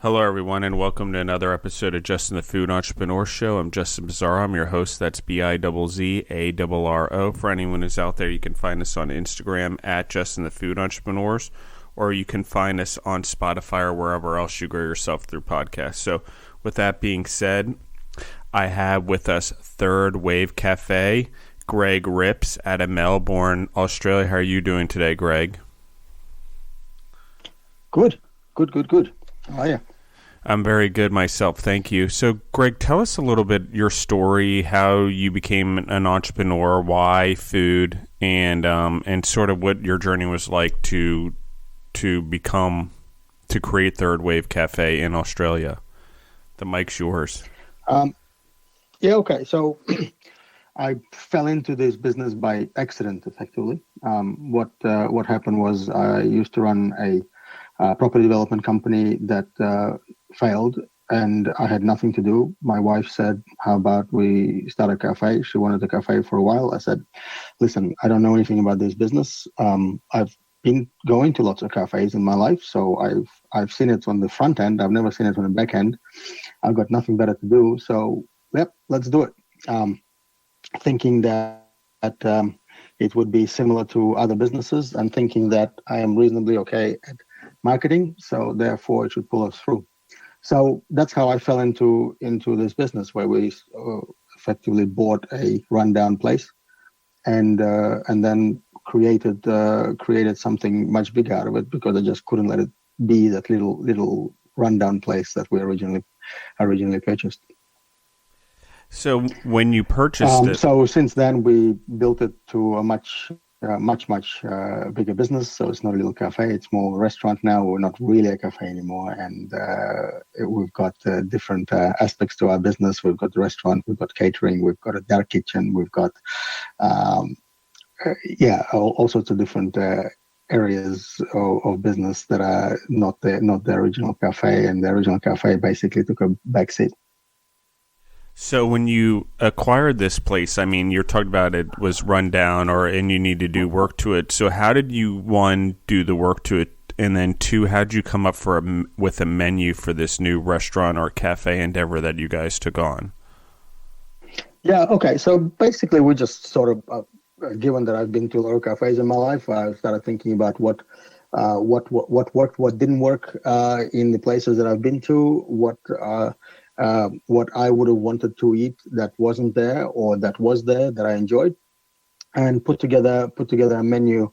Hello, everyone, and welcome to another episode of Justin the Food Entrepreneur Show. I'm Justin Bizzarro. I'm your host. That's Bizzarro. For anyone who's out there, you can find us on Instagram at Justin the Food Entrepreneurs, or you can find us on Spotify or wherever else you grow yourself through podcasts. So, with that being said, I have with us Third Wave Café, Greg Rips out of Melbourne, Australia. How are you doing today, Greg? Good. How are you? I'm very good myself, thank you. So, Greg, tell us a little bit your story, how you became an entrepreneur, why food, and sort of what your journey was like to create Third Wave Cafe in Australia. The mic's yours. Okay. So I fell into this business by accident, effectively. What happened was I used to run a property development company that failed, and I had nothing to do. My wife said, how about we start a cafe? She wanted a cafe for a while. I said, listen, I don't know anything about this business. I've been going to lots of cafes in my life, so I've seen it on the front end. I've never seen it on the back end. I've got nothing better to do, so yep, let's do it. Thinking that it would be similar to other businesses, and thinking that I am reasonably okay at marketing, so therefore it should pull us through. So that's how I fell into this business, where we effectively bought a rundown place, and then created something much bigger out of it, because I just couldn't let it be that little rundown place that we originally purchased. So when you purchased it, so since then we built it to a much bigger business. So it's not a little cafe; it's more a restaurant now. We're not really a cafe anymore, and we've got different aspects to our business. We've got the restaurant, we've got catering, we've got a dark kitchen, we've got all sorts of different areas of business that are not the original cafe, and the original cafe basically took a backseat. So when you acquired this place, I mean, you're talking about it was run down, and you need to do work to it. So how did you, one, do the work to it, and then two, how did you come up with a menu for this new restaurant or cafe endeavor that you guys took on? Yeah. Okay. So basically, we just sort of, given that I've been to a lot of cafes in my life, I started thinking about what worked, what didn't work in the places that I've been to, what I would have wanted to eat that wasn't there, or that was there that I enjoyed, and put together a menu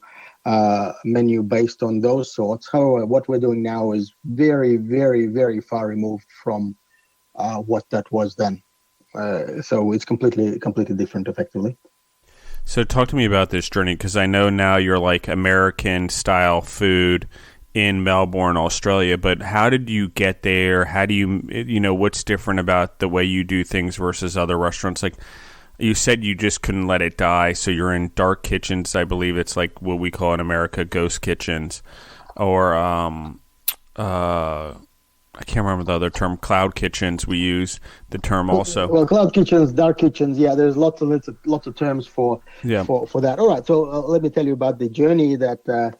based on those sorts. However, what we're doing now is very, very, very far removed from what that was then. So it's completely different, effectively. So talk to me about this journey, because I know now you're like American style food in Melbourne, Australia, but how did you get there? How do you what's different about the way you do things versus other restaurants? Like you said, you just couldn't let it die, so you're in dark kitchens. I believe it's like what we call in America ghost kitchens, or I can't remember the other term, cloud kitchens. We use the term also. Well, cloud kitchens, dark kitchens, yeah, there's lots of terms for that. All right, so let me tell you about the journey that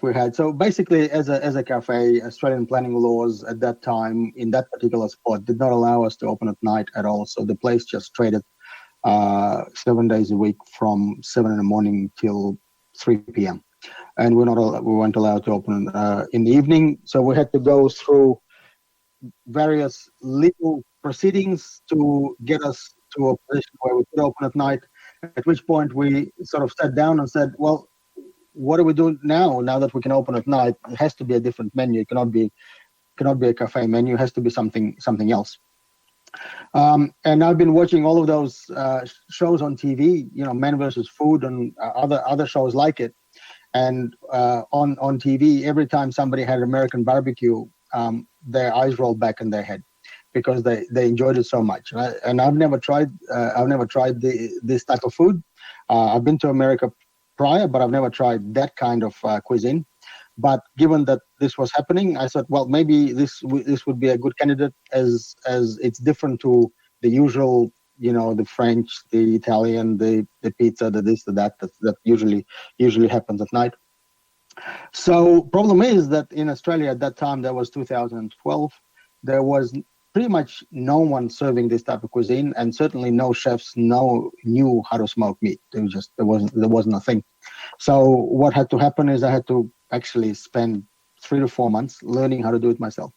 we had. So basically, as a cafe, Australian planning laws at that time in that particular spot did not allow us to open at night at all. So the place just traded 7 days a week from 7 a.m. till 3 p.m. And we weren't allowed to open in the evening. So we had to go through various legal proceedings to get us to a position where we could open at night. At which point we sort of sat down and said, well, what do we do now that we can open at night? It has to be a different menu. It cannot be a cafe menu. It has to be something else. And I've been watching all of those shows on TV, Men versus Food and other shows like it. And on TV, every time somebody had American barbecue, their eyes rolled back in their head, because they enjoyed it so much. And I've never tried this type of food. I've been to America prior, but I've never tried that kind of cuisine. But given that this was happening, I thought, well, maybe this would be a good candidate, as it's different to the usual, the French, the Italian, the pizza, the this, the that usually happens at night. So problem is that in Australia at that time, that was 2012, there was pretty much no one serving this type of cuisine, and certainly no chefs knew how to smoke meat. There wasn't a thing. So what had to happen is I had to actually spend 3 to 4 months learning how to do it myself.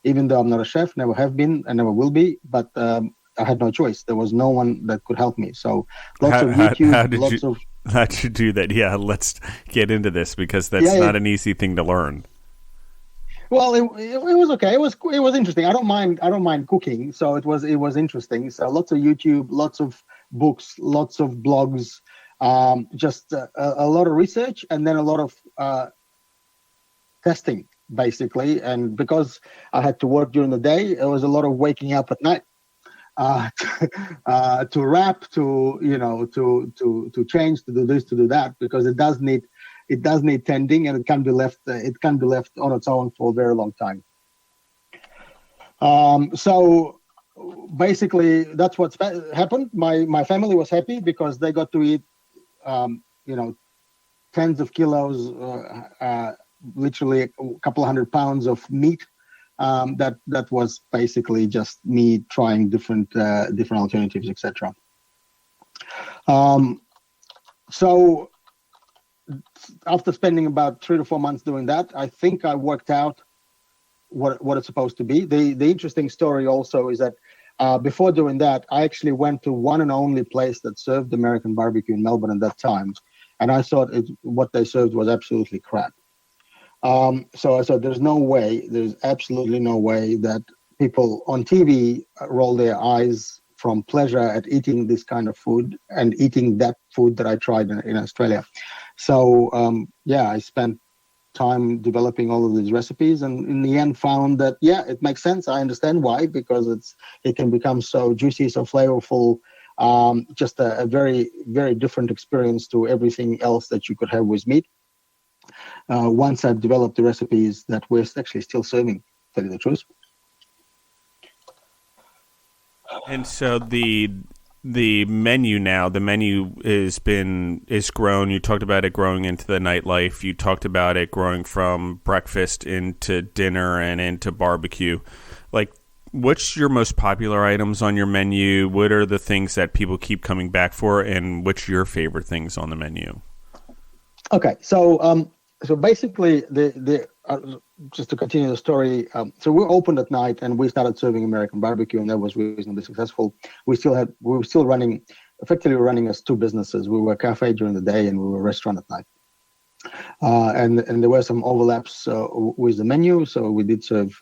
Even though I'm not a chef, never have been, and never will be, but I had no choice. There was no one that could help me. So lots of YouTube, how did you do that? Yeah, let's get into this, because that's not an easy thing to learn. Well, it was okay. It was interesting. I don't mind cooking, so it was interesting. So lots of YouTube, lots of books, lots of blogs, just a lot of research, and then a lot of testing, basically. And because I had to work during the day, it was a lot of waking up at night to wrap, to change, to do this, to do that, because it does need tending, and it can be left on its own for a very long time. So basically that's what happened. My family was happy because they got to eat tens of kilos, literally a couple of 100 pounds of meat. That was basically just me trying different alternatives, etc. So after spending about 3 to 4 months doing that, I think I worked out what it's supposed to be. The interesting story also is that before doing that, I actually went to one and only place that served American barbecue in Melbourne at that time, and I thought what they served was absolutely crap. So I said, there's absolutely no way that people on TV roll their eyes from pleasure at eating this kind of food and eating that food that I tried in Australia. So I spent time developing all of these recipes, and in the end found that it makes sense. I understand why, because it can become so juicy, so flavorful, just a very, very different experience to everything else that you could have with meat. Once I've developed the recipes that we're actually still serving, to tell you the truth. And so the menu is grown. You talked about it growing into the nightlife. You talked about it growing from breakfast into dinner and into barbecue. Like, what's your most popular items on your menu? What are the things that people keep coming back for, and what's your favorite things on the menu? Okay, so basically, just to continue the story, so we opened at night and we started serving American barbecue, and that was reasonably successful. We were still running as two businesses. We were a cafe during the day and we were a restaurant at night. And there were some overlaps with the menu, so we did serve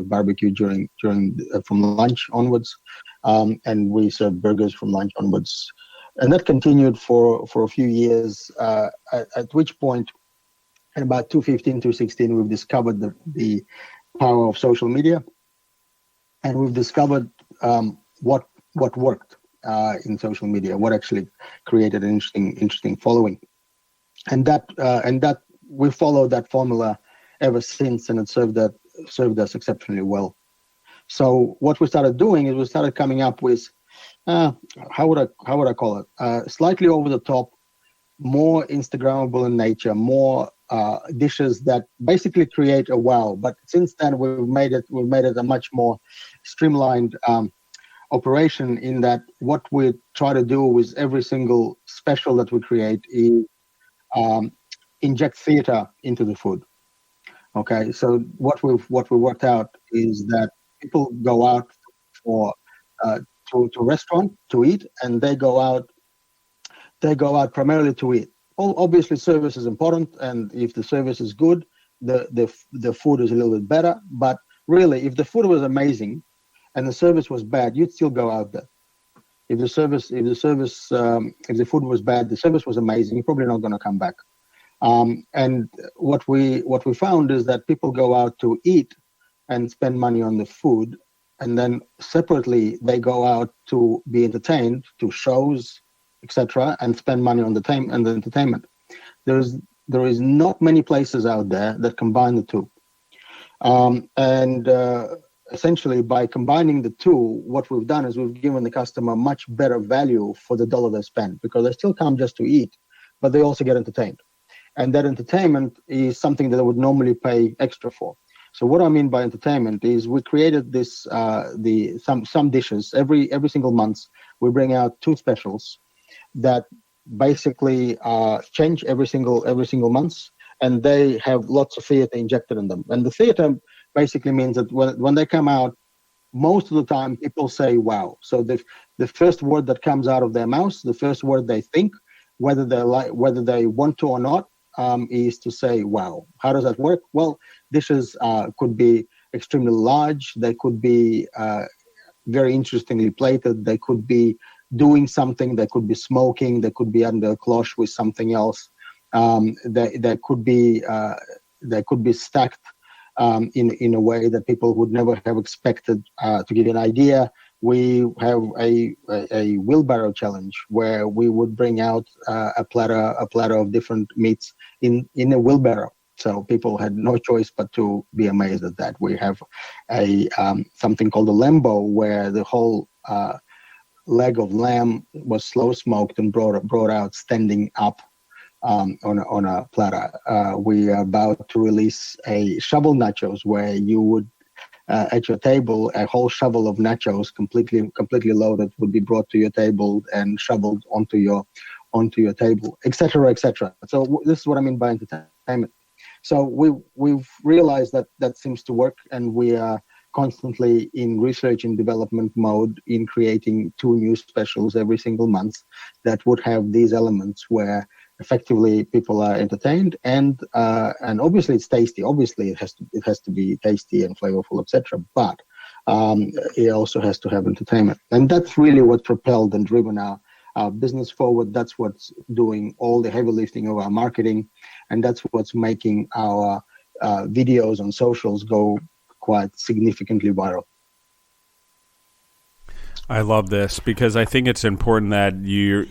barbecue during from lunch onwards, and we served burgers from lunch onwards, and that continued for a few years. At which point, in about 2015, 2016, we've discovered the power of social media, and we've discovered what worked in social media, what actually created an interesting following, and that we followed that formula ever since, and it served us exceptionally well. So what we started doing is we started coming up with how would I call it? Slightly over the top, more Instagrammable in nature, more dishes that basically create a wow. But since then, we've made it a much more streamlined operation, in that what we try to do with every single special that we create is inject theater into the food. Okay, so what we worked out is that people go out to a restaurant to eat, and they go out primarily to eat. Obviously, service is important, and if the service is good, the food is a little bit better. But really, if the food was amazing and the service was bad, you'd still go out there. If the food was bad, the service was amazing, you're probably not going to come back. And what we found is that people go out to eat and spend money on the food, and then separately they go out to be entertained, to shows, etc., and spend money on the entertainment. There is not many places out there that combine the two, and essentially by combining the two, what we've done is we've given the customer much better value for the dollar they spend, because they still come just to eat, but they also get entertained. and that entertainment is something that I would normally pay extra for. So what I mean by entertainment is we created this some dishes every single month. We bring out 2 specials that basically change every single month, and they have lots of theater injected in them. And the theater basically means that when they come out, most of the time people say wow. So the first word that comes out of their mouth, the first word they think, whether they want to or not, is to say wow. How does that work? Well, dishes could be extremely large. They could be very interestingly plated. They could be doing something. They could be smoking. They could be under a cloche with something else. They could be stacked in a way that people would never have expected. To give you an idea, we have a wheelbarrow challenge where we would bring out a platter of different meats in a wheelbarrow. So people had no choice but to be amazed at that. We have something called a lambo, where the whole leg of lamb was slow smoked and brought out standing up on a platter. We are about to release a shovel nachos, where you would at your table, a whole shovel of nachos, completely loaded, would be brought to your table and shoveled onto your table, etc., etc. So this is what I mean by entertainment. So we've realized that seems to work, and we are constantly in research and development mode in creating 2 new specials every single month that would have these elements where effectively people are entertained, and obviously it's tasty. Obviously it has to be tasty and flavorful, etc. But it also has to have entertainment, and that's really what propelled and driven our business forward. That's what's doing all the heavy lifting of our marketing, and that's what's making our videos on socials go quite significantly viral. I love this because I think it's important that you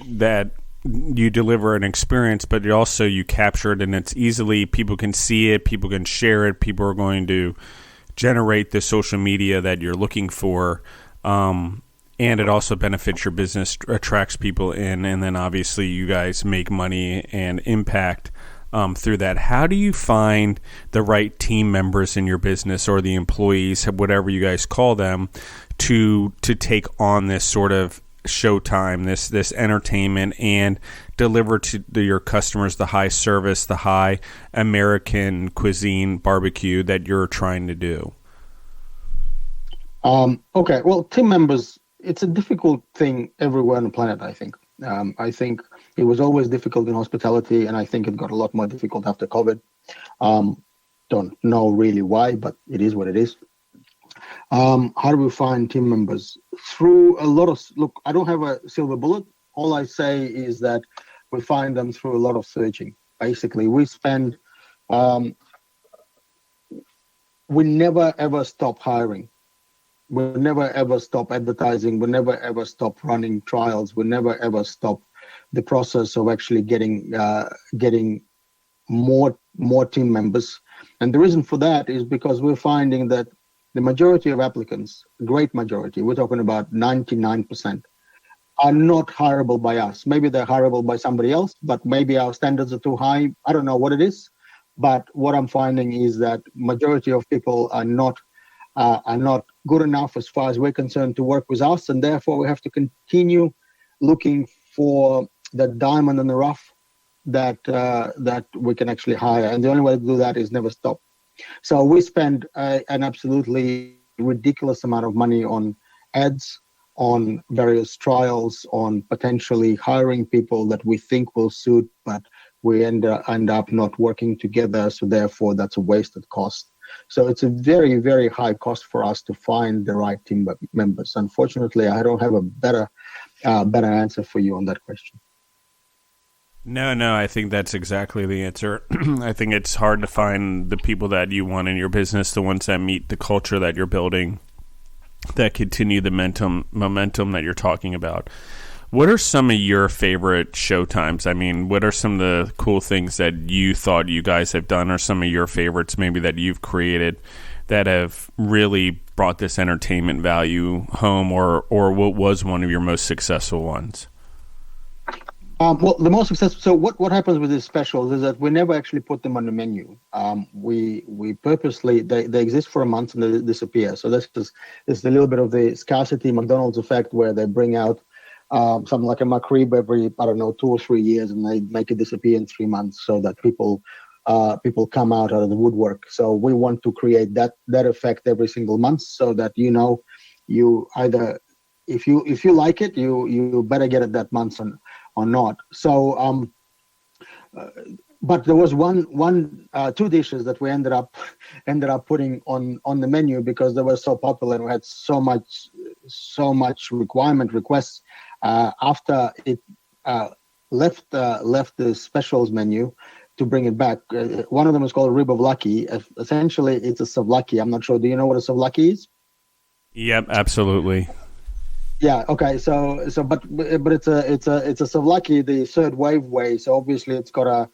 deliver an experience, but you capture it, and it's easily, people can see it, people can share it, people are going to generate the social media that you're looking for, and it also benefits your business, attracts people in, and then obviously you guys make money and impact through that. How do you find the right team members in your business, or the employees, whatever you guys call them, to take on this sort of showtime, this entertainment, and deliver to your customers the high service, the high American cuisine barbecue that you're trying to do? Okay, well, team members, it's a difficult thing everywhere on the planet, I think. I think it was always difficult in hospitality, and I think it got a lot more difficult after COVID. Don't know really why, but it is what it is. How do we find team members? Through a lot of, look, I don't have a silver bullet. All I say is that we find them through a lot of searching. Basically, we spend, we never ever stop hiring. We never ever stop advertising. We never ever stop running trials. We never ever stop the process of actually getting more team members. And the reason for that is because we're finding that the majority of applicants, great majority, we're talking about 99%, are not hireable by us. Maybe they're hireable by somebody else, but maybe our standards are too high. I don't know what it is, but what I'm finding is that majority of people are not good enough as far as we're concerned to work with us, and therefore we have to continue looking for the diamond in the rough that we can actually hire. And the only way to do that is never stop. So we spend an absolutely ridiculous amount of money on ads, on various trials, on potentially hiring people that we think will suit, but we end up not working together. So therefore, that's a wasted cost. So it's a very, very high cost for us to find the right team members. Unfortunately, I don't have a better answer for you on that question. No, I think that's exactly the answer. I think it's hard to find the people that you want in your business, the ones that meet the culture that you're building, that continue the momentum that you're talking about. What are some of your favorite showtimes? I mean, what are some of the cool things that you thought you guys have done, or some of your favorites maybe that you've created that have really brought this entertainment value home, or what was one of your most successful ones? Well, the most successful. So what happens with these specials is that we never actually put them on the menu. We purposely they exist for a month and they disappear. So this is a little bit of the scarcity McDonald's effect, where they bring out something like a McRib every 2 or 3 years, and they make it disappear in 3 months, so that people come out of the woodwork. So we want to create that effect every single month, so that you either if you like it, you better get it that month or not. So but there was two dishes that we ended up putting on the menu because they were so popular and we had so much requests after it left the specials menu to bring it back. One of them is called rib of lucky. Essentially, it's a souvlaki. I'm not sure. Do you know what a souvlaki is? Yep, absolutely. Yeah. Okay. So, but it's a souvlaki the third wave way. So obviously, it's got a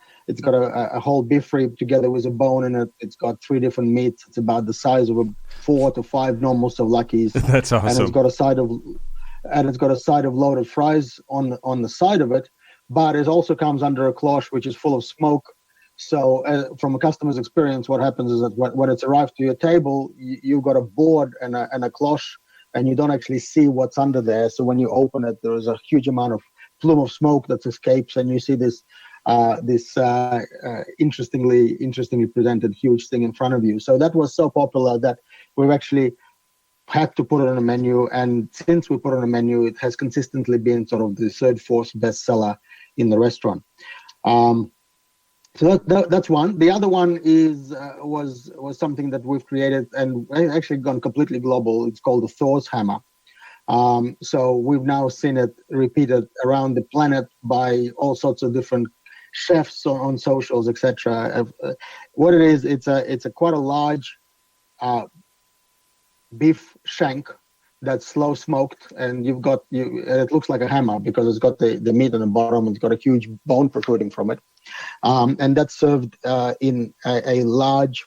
whole beef rib together with a bone in it. It's got 3 different meats. It's about the size of 4 to 5 normal souvlakis. That's awesome. And it's got a side of loaded fries on the side of it. But it also comes under a cloche which is full of smoke. So from a customer's experience, what happens is that when it's arrived to your table, you've got a board and a cloche, and you don't actually see what's under there. So when you open it, there is a huge amount of plume of smoke that escapes, and you see this interestingly presented huge thing in front of you. So that was so popular that we've actually had to put it on a menu. And since we put it on a menu, it has consistently been sort of the third, fourth bestseller in the restaurant. So that's one. The other one was something that we've created and actually gone completely global. It's called the Thor's Hammer. So we've now seen it repeated around the planet by all sorts of different chefs on socials, etc. What it is, it's a quite a large beef shank that's slow smoked, and it looks like a hammer because it's got the meat on the bottom. It's got a huge bone protruding from it. And that's served in a large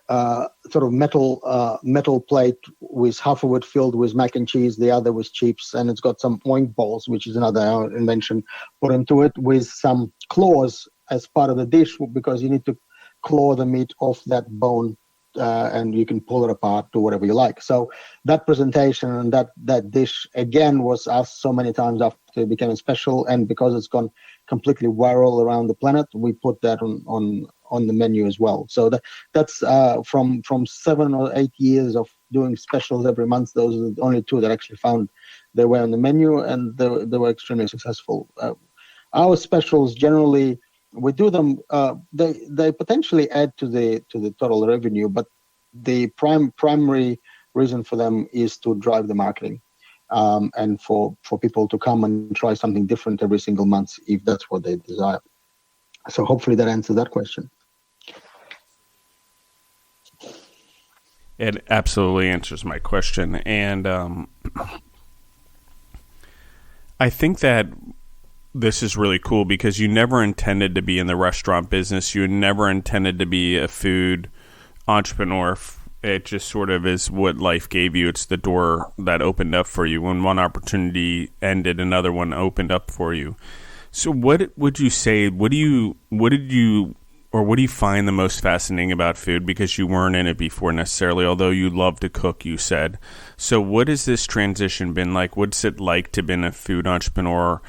sort of metal plate, with half of it filled with mac and cheese, the other with chips, and it's got some oink balls, which is another invention, put into it, with some claws as part of the dish, because you need to claw the meat off that bone, and you can pull it apart to whatever you like. So that presentation and that dish again was asked so many times after it became a special, and because it's gone completely viral around the planet, we put that on the menu as well. So that's from 7 or 8 years of doing specials every month. Those are the only 2 that actually found their way on the menu, and they were extremely successful. Our specials generally, we do them. They potentially add to the total revenue, but the primary reason for them is to drive the marketing, and for people to come and try something different every single month if that's what they desire. So hopefully that answers that question. It absolutely answers my question, and I think that this is really cool because you never intended to be in the restaurant business. You never intended to be a food entrepreneur. It just sort of is what life gave you. It's the door that opened up for you. When one opportunity ended, another one opened up for you. So what would you say, what do you find the most fascinating about food? Because you weren't in it before necessarily, although you love to cook, you said. So what has this transition been like? What's it like to be a food entrepreneur?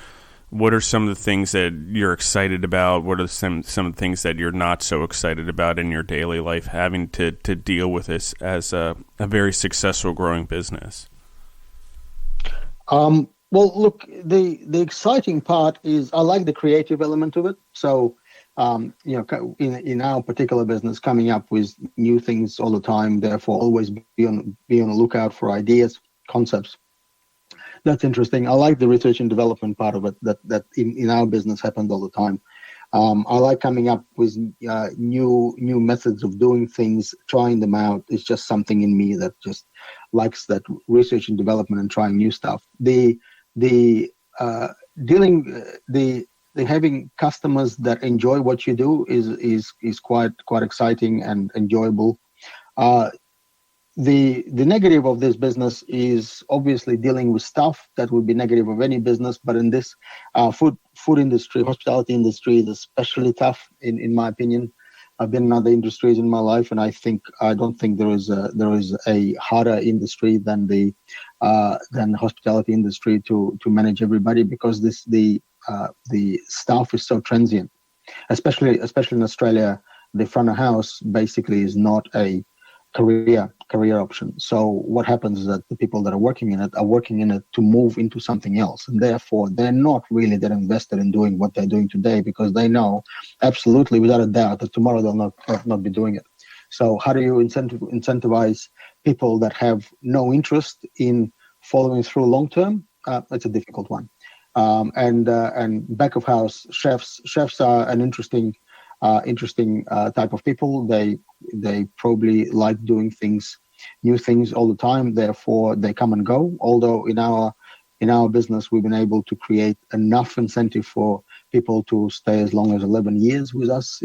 What are some of the things that you're excited about? What are some of the things that you're not so excited about in your daily life, having to deal with this as a very successful growing business? Well, look, the exciting part is I like the creative element of it. So, in our particular business, coming up with new things all the time, therefore always be on the lookout for ideas, concepts. That's interesting. I like the research and development part of it that in our business happens all the time. I like coming up with new methods of doing things, trying them out. It's just something in me that just likes that research and development and trying new stuff. Having customers that enjoy what you do is quite exciting and enjoyable. the negative of this business is obviously dealing with staff. That would be negative of any business, but in this food industry, hospitality industry is especially tough, in my opinion. I've been in other industries in my life, and I don't think there is a harder industry than the hospitality industry to manage everybody, because the staff is so transient, especially in Australia. The front of house basically is not a career option. So what happens is that the people that are working in it to move into something else, and therefore they're not really that invested in doing what they're doing today, because they know absolutely without a doubt that tomorrow they'll not be doing it. So how do you incentivize people that have no interest in following through long term? It's a difficult one. And back of house chefs are an interesting type of people. They probably like doing new things all the time. Therefore, they come and go. Although in our business, we've been able to create enough incentive for people to stay as long as 11 years with us.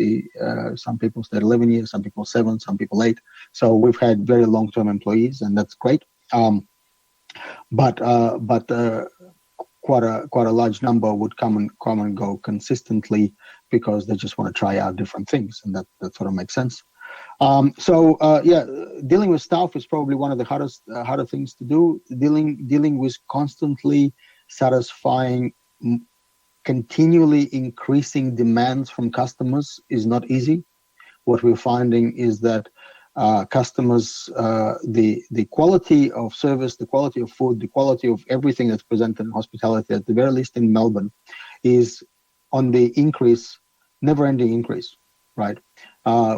Some people stayed 11 years, some people 7, some people 8. So we've had very long-term employees, and that's great. But quite a large number would come and go consistently because they just want to try out different things, and that sort of makes sense. Dealing with staff is probably one of the harder things to do. Dealing with constantly satisfying, continually increasing demands from customers is not easy. What we're finding is that customers, the quality of service, the quality of food, the quality of everything that's presented in hospitality, at the very least in Melbourne, is on the increase, never-ending increase, right?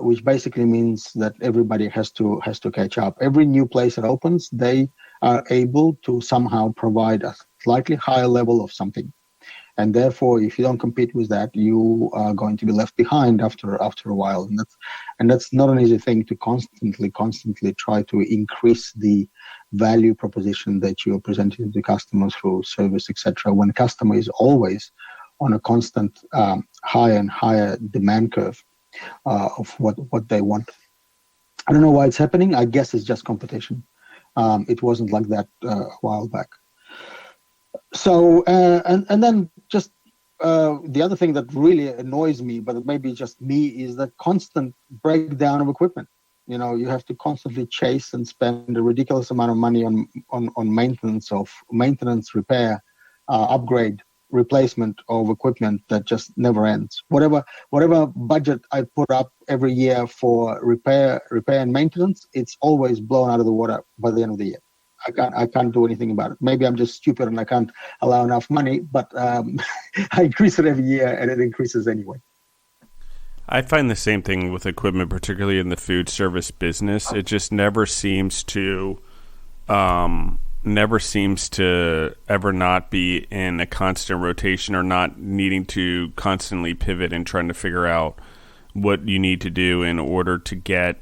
Which basically means that everybody has to catch up. Every new place that opens, they are able to somehow provide a slightly higher level of something. And therefore, if you don't compete with that, you are going to be left behind after a while. And that's not an easy thing, to constantly try to increase the value proposition that you're presenting to the customers through service, etc. When customer is always on a constant higher and higher demand curve of what they want. I don't know why it's happening. I guess it's just competition. It wasn't like that a while back. So, and then just the other thing that really annoys me, but it may be just me, is the constant breakdown of equipment. You know, you have to constantly chase and spend a ridiculous amount of money on maintenance, repair, upgrade, replacement of equipment that just never ends. Whatever budget I put up every year for repair and maintenance, it's always blown out of the water by the end of the year. I can't do anything about it. Maybe I'm just stupid and I can't allow enough money, but I increase it every year, and it increases anyway. I find the same thing with equipment, particularly in the food service business. It just never seems to ever not be in a constant rotation, or not needing to constantly pivot and trying to figure out what you need to do in order to get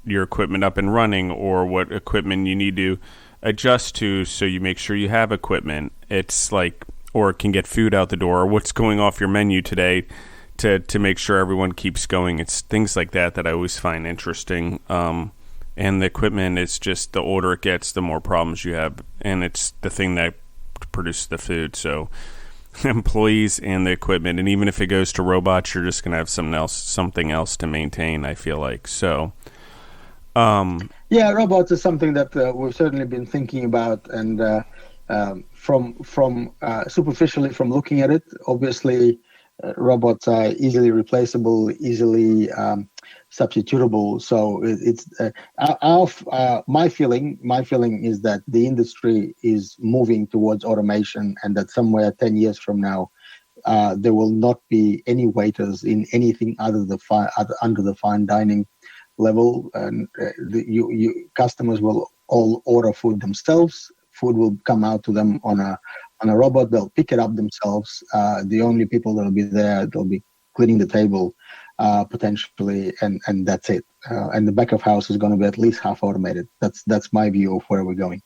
your equipment up and running, or what equipment you need to adjust to so you make sure you have equipment. It's like, or can get food out the door, or what's going off your menu today to make sure everyone keeps going. It's things like that I always find interesting. And the equipment is just, the older it gets, the more problems you have, and it's the thing that produces the food. So employees and the equipment, and even if it goes to robots, you're just going to have something else to maintain, I feel like. So robots is something that we've certainly been thinking about, and from superficially from looking at it, obviously robots are easily replaceable, easily substitutable. So it's my feeling is that the industry is moving towards automation, and that somewhere 10 years from now, there will not be any waiters in anything under the fine dining level, and customers will all order food themselves. Food will come out to them on a robot. They'll pick it up themselves. The only people that'll be there, they'll be cleaning the table potentially, and that's it. And the back of house is going to be at least half automated. That's my view of where we're going.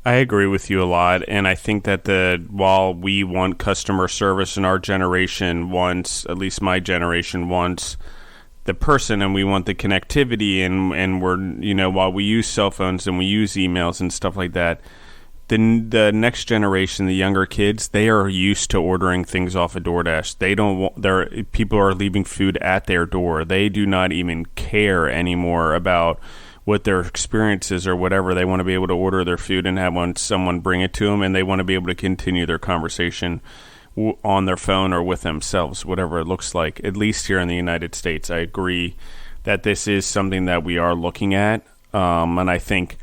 I agree with you a lot, and I think that while we want customer service, and our generation wants, at least my generation wants, the person, and we want the connectivity, and we're, while we use cell phones and we use emails and stuff like that, the next generation, the younger kids, they are used to ordering things off of DoorDash. They don't want people are leaving food at their door. They do not even care anymore about what their experience is or whatever. They want to be able to order their food and have someone bring it to them, and they want to be able to continue their conversation on their phone or with themselves, whatever it looks like. At least here in the United States, I agree that this is something that we are looking at, and I think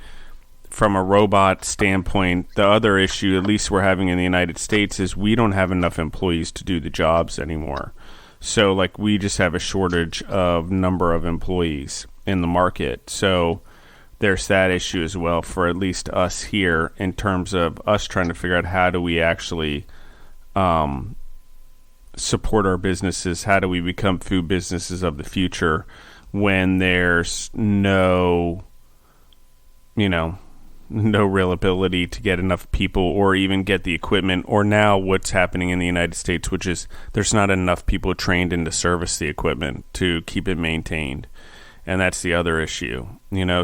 from a robot standpoint, the other issue, at least we're having in the United States, is we don't have enough employees to do the jobs anymore. So, like, we just have a shortage of number of employees in the market. So there's that issue as well for at least us here, in terms of us trying to figure out how do we actually support our businesses. How do we become food businesses of the future when there's no real ability to get enough people or even get the equipment, or now what's happening in the United States, which is there's not enough people trained in to service the equipment to keep it maintained. And that's the other issue,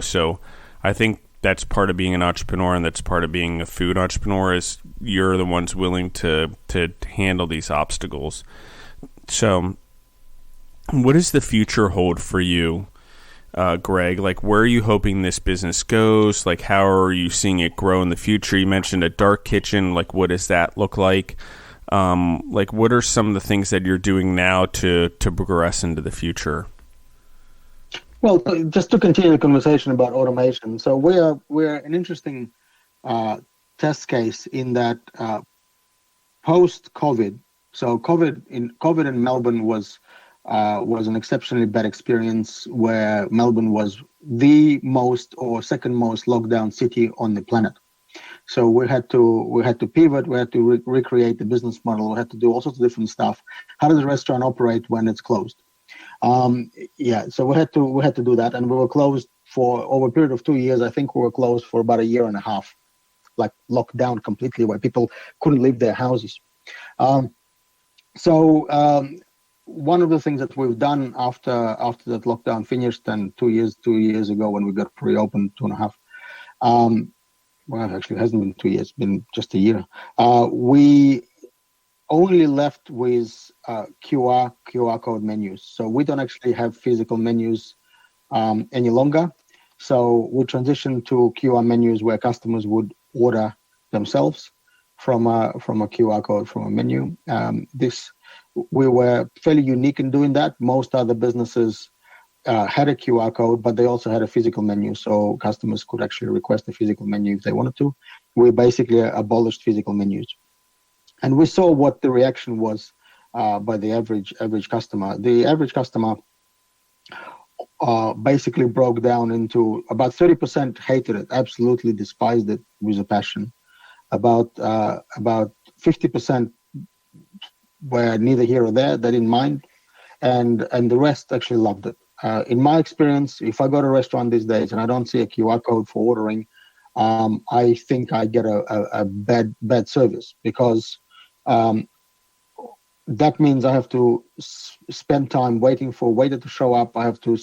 so I think that's part of being an entrepreneur, and that's part of being a food entrepreneur, is you're the ones willing to handle these obstacles. So what does the future hold for you, Greg? Like, where are you hoping this business goes? Like, how are you seeing it grow in the future? You mentioned a dark kitchen. Like, what does that look like? Like, what are some of the things that you're doing now to progress into the future? Well, just to continue the conversation about automation, so we're an interesting test case in that post-COVID. So COVID in Melbourne was an exceptionally bad experience, where Melbourne was the most or second most locked down city on the planet. So we had to pivot. We had to recreate the business model. We had to do all sorts of different stuff. How does a restaurant operate when it's closed? So we had to do that, and we were closed for over a period of 2 years. I think we were closed for about a year and a half, like locked down completely, where people couldn't leave their houses. One of the things that we've done after that lockdown finished, and 2 years ago when we got reopened, 2.5. Well, actually, it hasn't been 2 years; it's been just a year. We only left with QR code menus. So we don't actually have physical menus any longer. So we transitioned to QR menus where customers would order themselves from a QR code from a menu. We were fairly unique in doing that. Most other businesses had a QR code, but they also had a physical menu, so customers could actually request a physical menu if they wanted to. We basically abolished physical menus. And we saw what the reaction was by the average customer. The average customer basically broke down into about 30% hated it, absolutely despised it with a passion. About 50% were neither here or there; they didn't mind, and the rest actually loved it. In my experience, if I go to a restaurant these days and I don't see a QR code for ordering, I think I get a bad service, because that means I have to spend time waiting for a waiter to show up. I have to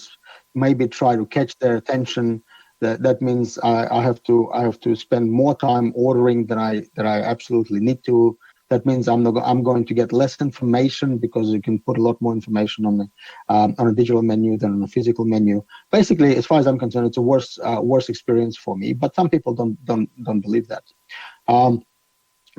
maybe try to catch their attention. That means I have to spend more time ordering than I absolutely need to. That means I'm going to get less information, because you can put a lot more information on a digital menu than on a physical menu. Basically, as far as I'm concerned, it's a worse experience for me. But some people don't believe that.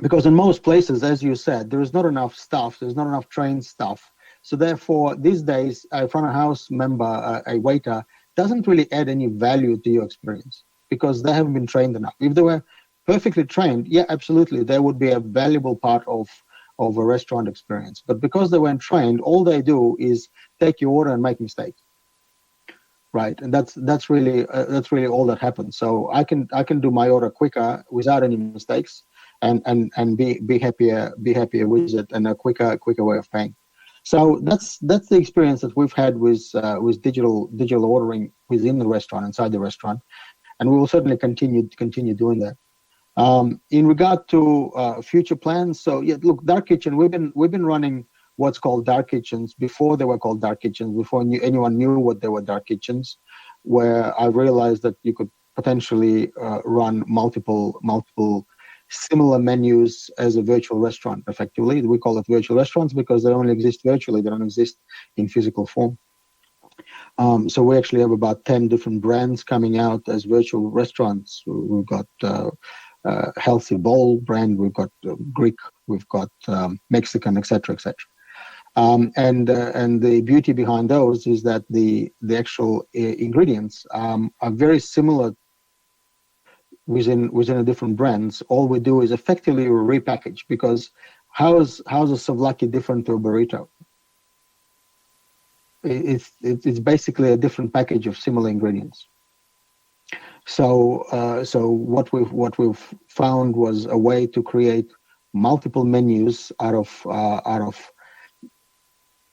Because in most places, as you said, there is not enough staff. There's not enough trained staff. So therefore, these days, a front of house member, a waiter, doesn't really add any value to your experience, because they haven't been trained enough. If they were perfectly trained, yeah, absolutely, they would be a valuable part of a restaurant experience. But because they weren't trained, all they do is take your order and make mistakes, right? And that's really all that happens. So I can do my order quicker without any mistakes, and be happier with it, and a quicker way of paying. So that's the experience that we've had with digital ordering within the restaurant, inside the restaurant, and we will certainly continue doing that. In regard to future plans, so yeah, look, dark kitchen, we've been running what's called dark kitchens before they were called dark kitchens, before anyone knew what they were dark kitchens, where I realized that you could potentially run multiple similar menus as a virtual restaurant. Effectively, we call it virtual restaurants because they only exist virtually; they don't exist in physical form. So we actually have about 10 different brands coming out as virtual restaurants. We've got Healthy Bowl brand, we've got Greek, we've got Mexican, etc., etc. And the beauty behind those is that the actual ingredients are very similar within the different brands. All we do is effectively repackage, because how's a souvlaki different to a burrito? It's basically a different package of similar ingredients. So what we've found was a way to create multiple menus out of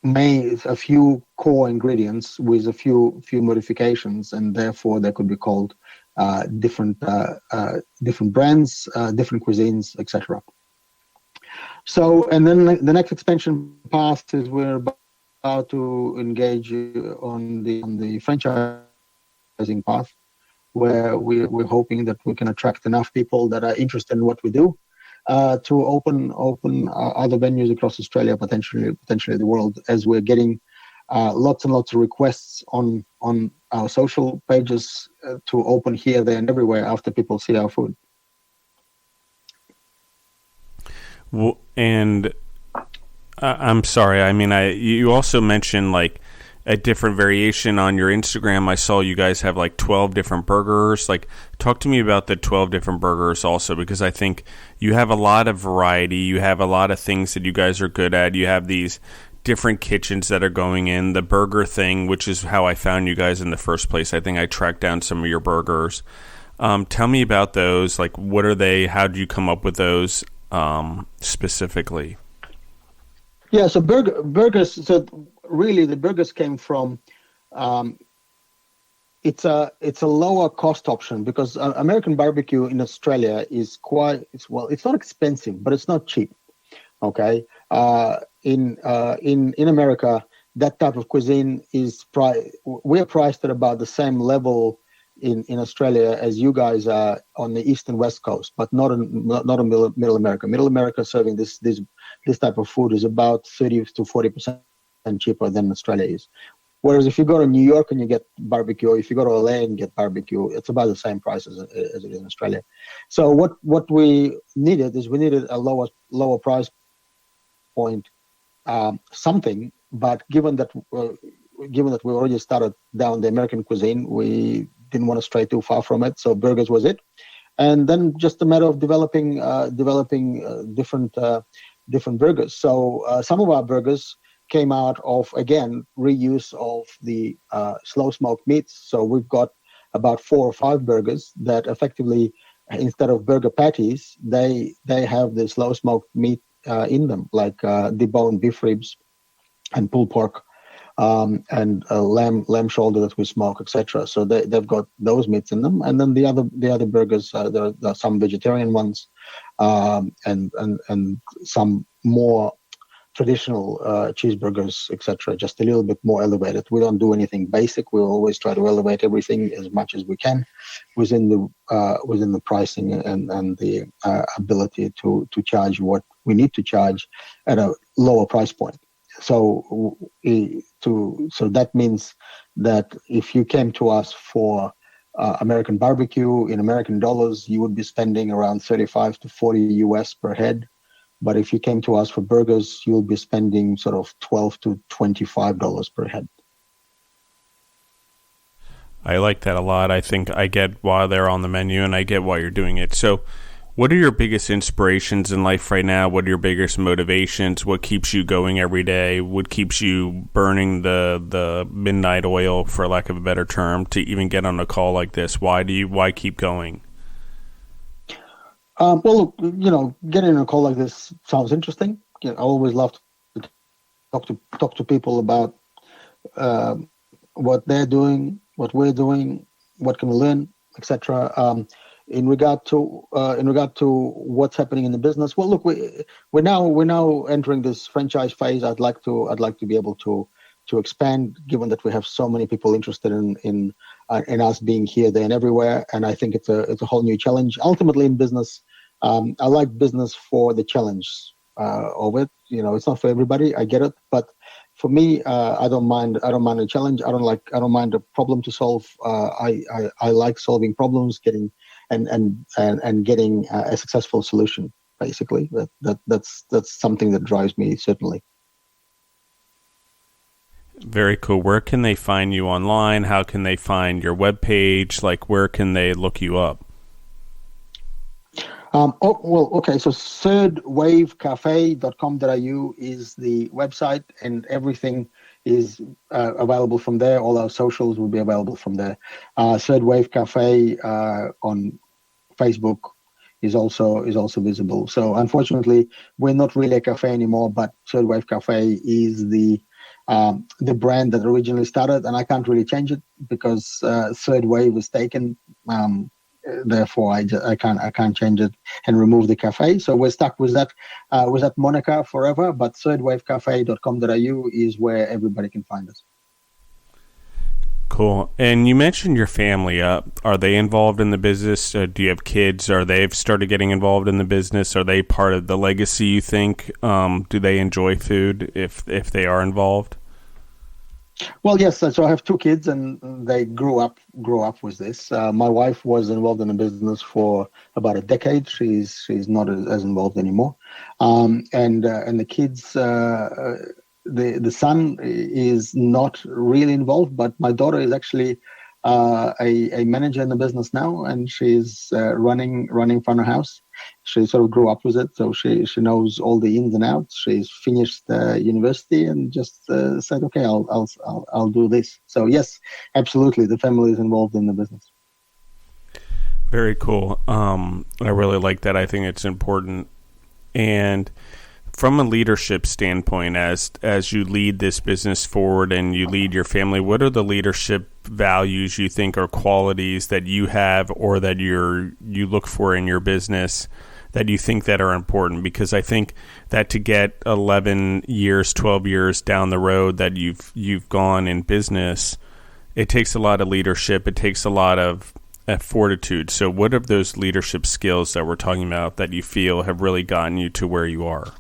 a few core ingredients with a few modifications, and therefore they could be called different brands, different cuisines, etc. So, and then the next expansion path is we're about to engage on the franchising path, where we're hoping that we can attract enough people that are interested in what we do to open other venues across Australia, potentially the world, as we're getting lots and lots of requests on our social pages to open here, there, and everywhere after people see our food. Well, and I'm sorry. I mean, you also mentioned like a different variation on your Instagram. I saw you guys have like 12 different burgers. Like, talk to me about the 12 different burgers also, because I think you have a lot of variety. You have a lot of things that you guys are good at. You have these different kitchens that are going in. The burger thing, which is how I found you guys in the first place. I think I tracked down some of your burgers. Tell me about those. Like, what are they? How did you come up with those specifically? Yeah, so burgers. So really, the burgers came from. It's a lower cost option, because American barbecue in Australia is it's not expensive, but it's not cheap. Okay, in America, that type of cuisine is we're priced at about the same level in Australia as you guys are on the east and west coast, but not in middle America. Middle America serving this type of food is about 30 to 40% cheaper than Australia is. Whereas if you go to New York and you get barbecue, or if you go to LA and get barbecue, it's about the same price as it is in Australia. So what we needed is a lower price point, something. But given that we already started down the American cuisine, we didn't want to stray too far from it. So burgers was it, and then just a matter of developing different burgers. So some of our burgers came out of, again, reuse of the slow smoked meats. So we've got about 4 or 5 burgers that effectively, instead of burger patties, they have the slow smoked meat in them, like deboned beef ribs and pulled pork, and lamb shoulder that we smoke, etc. So they've got those meats in them, and then the other burgers, there are some vegetarian ones, and some more traditional cheeseburgers, etc. Just a little bit more elevated. We don't do anything basic. We always try to elevate everything as much as we can within the pricing and the ability to charge what we need to charge at a lower price point. So that means that if you came to us for American barbecue in American dollars, you would be spending around 35 to 40 US per head. But if you came to us for burgers, you'll be spending sort of $12 to $25 per head. I like that a lot. I think I get why they're on the menu, and I get why you're doing it. So what are your biggest inspirations in life right now? What are your biggest motivations? What keeps you going every day? What keeps you burning the midnight oil, for lack of a better term, to even get on a call like this? Why keep going? Well, getting on a call like this sounds interesting. I always love to talk to people about what they're doing, what we're doing, what can we learn, etc. in regard to what's happening in the business, well, look, we're now entering this franchise phase. I'd like to be able to expand, given that we have so many people interested in us being here, there, and everywhere. And I think it's a whole new challenge. Ultimately, in business, I like business for the challenge of it. It's not for everybody. I get it, but for me, I don't mind a challenge. I don't mind a problem to solve. I like solving problems, getting getting a successful solution. Basically, that's something that drives me, certainly. Very cool. Where can they find you online? How can they find your webpage? Like, where can they look you up? So thirdwavecafe.com.au is the website, and everything is available from there. All our socials will be available from there. Third Wave Cafe on Facebook is also visible. So unfortunately, we're not really a cafe anymore, but Third Wave Cafe is the brand that originally started, and I can't really change it because Third Wave was taken. Therefore, I can't change it and remove the cafe. So we're stuck with that moniker forever. But thirdwavecafe.com.au is where everybody can find us. Cool. And you mentioned your family. Are they involved in the business? Do you have kids? Are they started getting involved in the business? Are they part of the legacy, you think? Do they enjoy food if they are involved? Well, yes. So I have two kids, and they grew up with this. My wife was involved in the business for about a decade. She's not as involved anymore. And the kids, the son is not really involved, but my daughter is actually a manager in the business now, and she's running front of house. She sort of grew up with it, so she knows all the ins and outs. She's finished university and just said, "Okay, I'll do this." So yes, absolutely, the family is involved in the business. Very cool. I really like that. I think it's important. And from a leadership standpoint, as you lead this business forward and you lead your family, what are the leadership values you think are qualities that you have or that you look for in your business that you think that are important? Because I think that to get 11 years, 12 years down the road that you've gone in business, it takes a lot of leadership. It takes a lot of fortitude. So what are those leadership skills that we're talking about that you feel have really gotten you to where you are?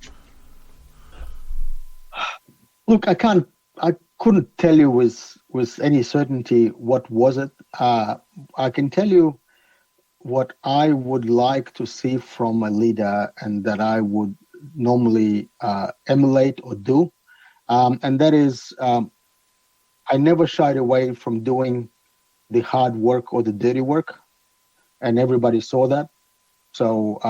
Look, I couldn't tell you with any certainty what was it. I can tell you what I would like to see from a leader, and that I would normally emulate or do, and that is, I never shied away from doing the hard work or the dirty work, and everybody saw that. So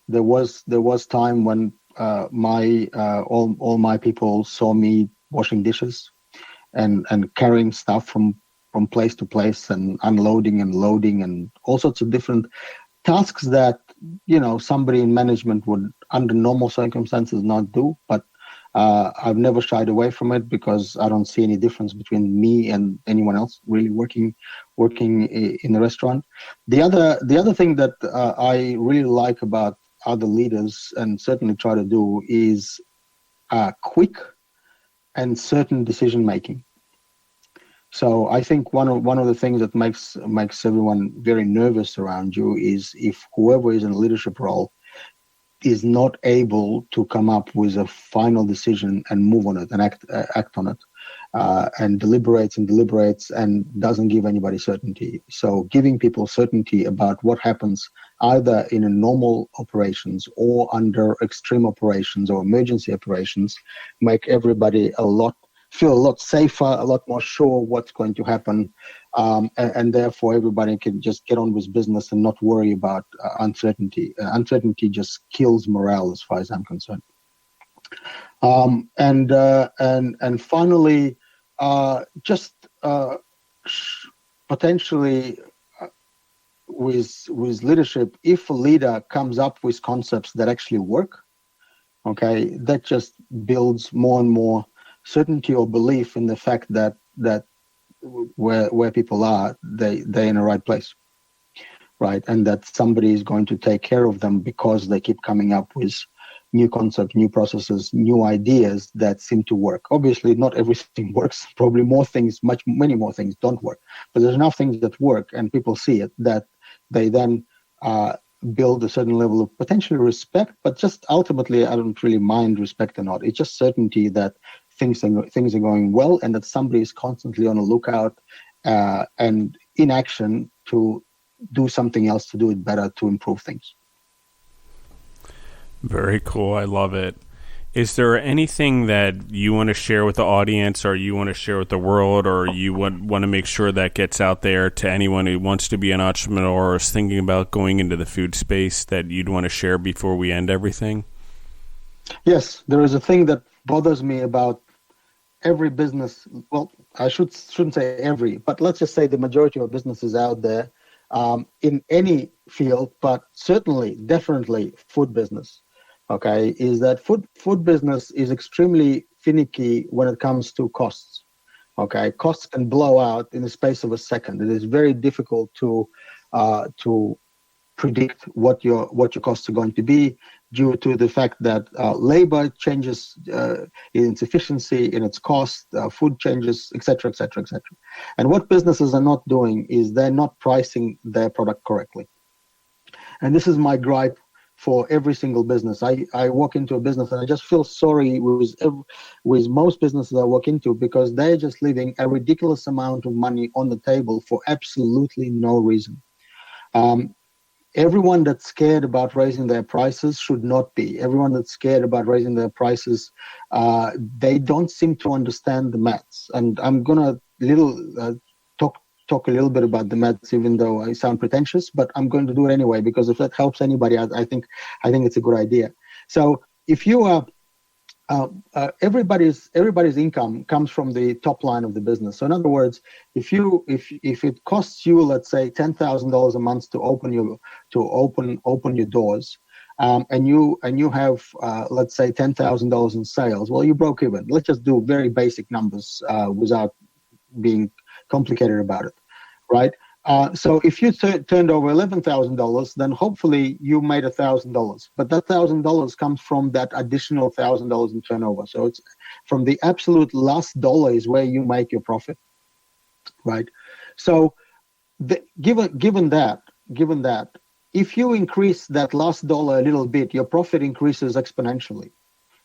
there was time when all my people saw me washing dishes and carrying stuff from place to place and unloading and loading and all sorts of different tasks that somebody in management would under normal circumstances not do. But I've never shied away from it because I don't see any difference between me and anyone else really working in the restaurant. The other thing that I really like about other leaders, and certainly try to do, is quick and certain decision making. So I think one of the things that makes everyone very nervous around you is if whoever is in a leadership role is not able to come up with a final decision and move on it and act on it, and deliberates and doesn't give anybody certainty. So giving people certainty about what happens either in a normal operations or under extreme operations or emergency operations make everybody feel a lot safer, a lot more sure what's going to happen, and therefore everybody can just get on with business and not worry about uncertainty. Uncertainty just kills morale, as far as I'm concerned. And finally, just potentially with leadership, if a leader comes up with concepts that actually work, okay, that just builds more and more certainty or belief in the fact that where people are, they're in the right place. right? And that somebody is going to take care of them because they keep coming up with new concepts, new processes, new ideas that seem to work. Obviously, not everything works. Probably many more things don't work. But there's enough things that work, and people see it, that they then build a certain level of potentially respect. But just ultimately, I don't really mind respect or not. It's just certainty that things are going well, and that somebody is constantly on a lookout and in action to do something else, to do it better, to improve things. Very cool. I love it. Is there anything that you want to share with the audience, or you want to share with the world, or you want to make sure that gets out there to anyone who wants to be an entrepreneur or is thinking about going into the food space, that you'd want to share before we end everything? Yes, there is a thing that bothers me about every business. Well, I shouldn't say every, but let's just say the majority of businesses out there in any field, but definitely food business. Okay, is that food business is extremely finicky when it comes to costs. Okay, costs can blow out in the space of a second. It is very difficult to predict what your costs are going to be, due to the fact that labor changes in its efficiency, in its cost, food changes, etc., etc., etc. And what businesses are not doing is they're not pricing their product correctly. And this is my gripe for every single business. I walk into a business and I just feel sorry with most businesses I walk into, because they're just leaving a ridiculous amount of money on the table for absolutely no reason. Everyone that's scared about raising their prices should not be. Everyone that's scared about raising their prices, they don't seem to understand the maths. And I'm gonna talk a little bit about the maths, even though I sound pretentious, but I'm going to do it anyway, because if that helps anybody, I think it's a good idea. So if you are everybody's income comes from the top line of the business. So in other words, if it costs you, let's say, $10,000 a month to open your doors, and you have let's say $10,000 in sales, well, you broke even. Let's just do very basic numbers without being complicated about it, right? So if you turned over $11,000, then hopefully you made $1,000. But that $1,000 comes from that additional $1,000 in turnover. So it's from the absolute last dollar is where you make your profit, right? So given that, if you increase that last dollar a little bit, your profit increases exponentially.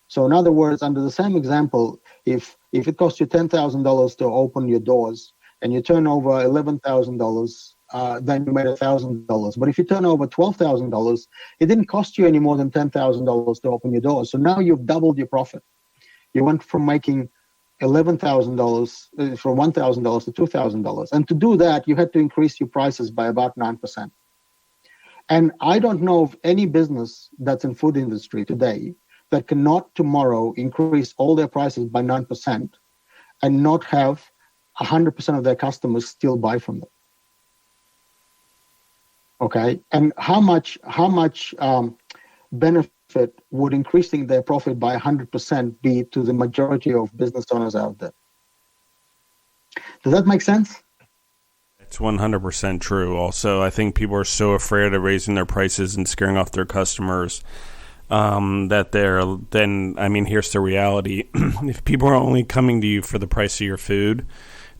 So in other words, under the same example, if it costs you $10,000 to open your doors, and you turn over $11,000, then you made $1,000. But if you turn over $12,000, it didn't cost you any more than $10,000 to open your doors. So now you've doubled your profit. You went from making $11,000 from $1,000 to $2,000. And to do that, you had to increase your prices by about 9%. And I don't know of any business that's in food industry today that cannot tomorrow increase all their prices by 9% and not have 100% of their customers still buy from them. Okay, and how much benefit would increasing their profit by 100% be to the majority of business owners out there? Does that make sense? It's 100% true. Also, I think people are so afraid of raising their prices and scaring off their customers that here's the reality. If people are only coming to you for the price of your food,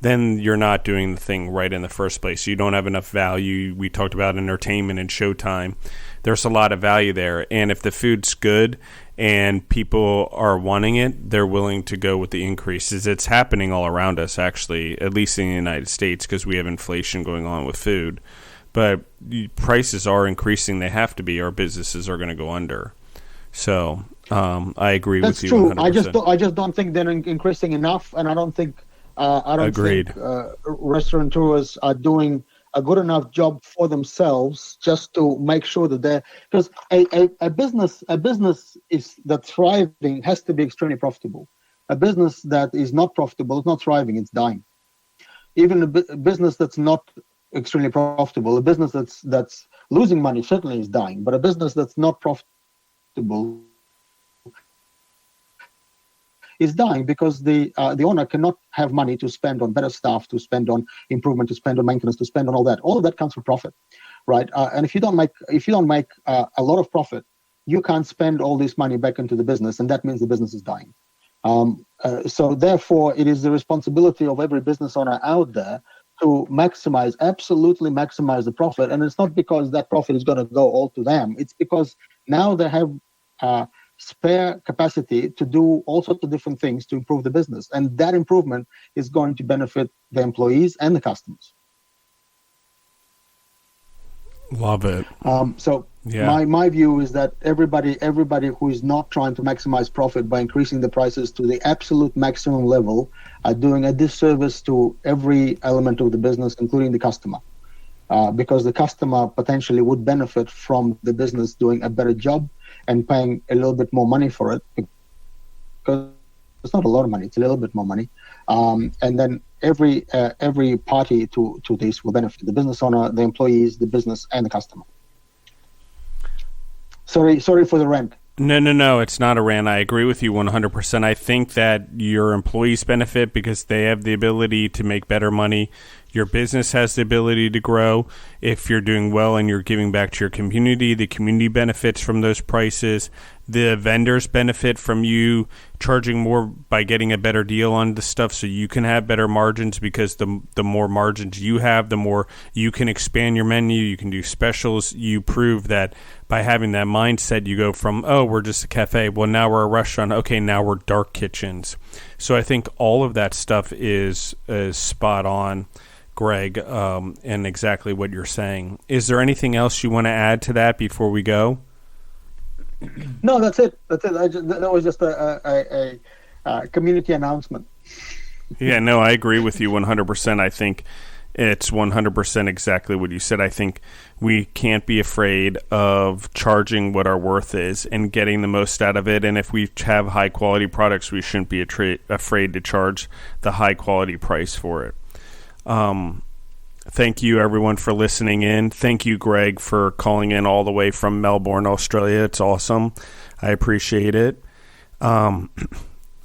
then you're not doing the thing right in the first place. You don't have enough value. We talked about entertainment and showtime. There's a lot of value there. And if the food's good and people are wanting it, they're willing to go with the increases. It's happening all around us, actually, at least in the United States, because we have inflation going on with food. But prices are increasing. They have to be, or businesses are going to go under. So I agree with you 100%. That's true. I just don't think they're increasing enough, and I don't think Agreed. think restaurateurs are doing a good enough job for themselves just to make sure that they're, because a business is that's thriving has to be extremely profitable. A business that is not profitable is not thriving; it's dying. Even a business that's not extremely profitable, a business that's losing money certainly is dying. But a business that's not profitable is dying because the owner cannot have money to spend on better staff, to spend on improvement, to spend on maintenance, to spend on all that. All of that comes from profit, right? And if you don't make a lot of profit, you can't spend all this money back into the business, and that means the business is dying. So therefore, it is the responsibility of every business owner out there to absolutely maximize the profit. And it's not because that profit is going to go all to them. It's because now they have spare capacity to do all sorts of different things to improve the business. And that improvement is going to benefit the employees and the customers. Love it. My view is that everybody who is not trying to maximize profit by increasing the prices to the absolute maximum level are doing a disservice to every element of the business, including the customer, because the customer potentially would benefit from the business doing a better job and paying a little bit more money for it, because it's not a lot of money, it's a little bit more money, and then every party to this will benefit: the business owner, the employees, the business, and the customer. Sorry for the rant. No, it's not a rant. I agree with you 100%. I think that your employees benefit because they have the ability to make better money. Your business has the ability to grow. If you're doing well and you're giving back to your community, the community benefits from those prices. The vendors benefit from you charging more by getting a better deal on the stuff so you can have better margins, because the more margins you have, the more you can expand your menu, you can do specials. You prove that by having that mindset, you go from, oh, we're just a cafe, well, now we're a restaurant, okay, now we're dark kitchens. So I think all of that stuff is spot on, Greg, and exactly what you're saying. Is there anything else you want to add to that before we go? No, that's it. That was just a community announcement. Yeah, no, I agree with you 100%. I think it's 100% exactly what you said. I think we can't be afraid of charging what our worth is and getting the most out of it. And if we have high quality products, we shouldn't be afraid to charge the high quality price for it. Thank you, everyone, for listening in. Thank you, Greg, for calling in all the way from Melbourne, Australia. It's awesome. I appreciate it. I'm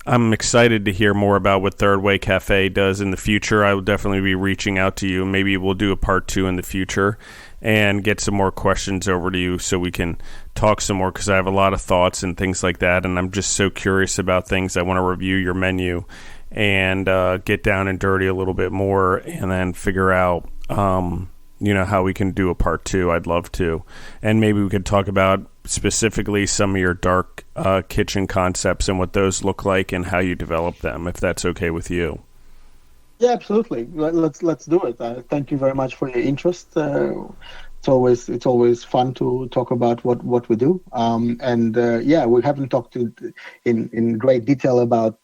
excited to hear more about what Third Way Cafe does in the future. I will definitely be reaching out to you. Maybe we'll do a part 2 in the future and get some more questions over to you so we can talk some more, because I have a lot of thoughts and things like that, and I'm just so curious about things. I want to review your menu and get down and dirty a little bit more, and then figure out how we can do a part 2. I'd love to. And maybe we could talk about specifically some of your dark kitchen concepts and what those look like and how you develop them, if that's okay with you. Yeah, absolutely. Let's do it. Thank you very much for your interest. It's always fun to talk about what we do. We haven't talked in great detail about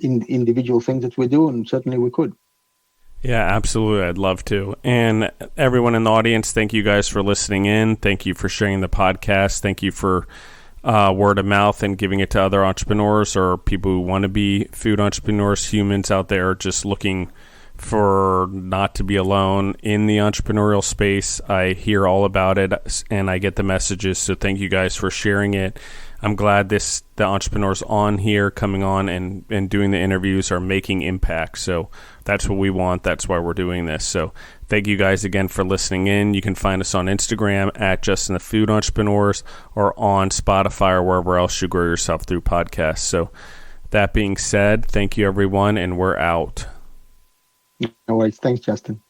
individual things that we do, and certainly we could. Yeah, absolutely. I'd love to. And everyone in the audience, thank you guys for listening in. Thank you for sharing the podcast. Thank you for word of mouth and giving it to other entrepreneurs or people who want to be food entrepreneurs, humans out there just looking for not to be alone in the entrepreneurial space. I hear all about it and I get the messages. So thank you guys for sharing it. I'm glad the entrepreneurs on here coming on and doing the interviews are making impact. So that's what we want. That's why we're doing this. So thank you guys again for listening in. You can find us on Instagram at Justin the Food Entrepreneurs, or on Spotify or wherever else you grow yourself through podcasts. So that being said, thank you everyone, and we're out. No worries. Thanks, Justin.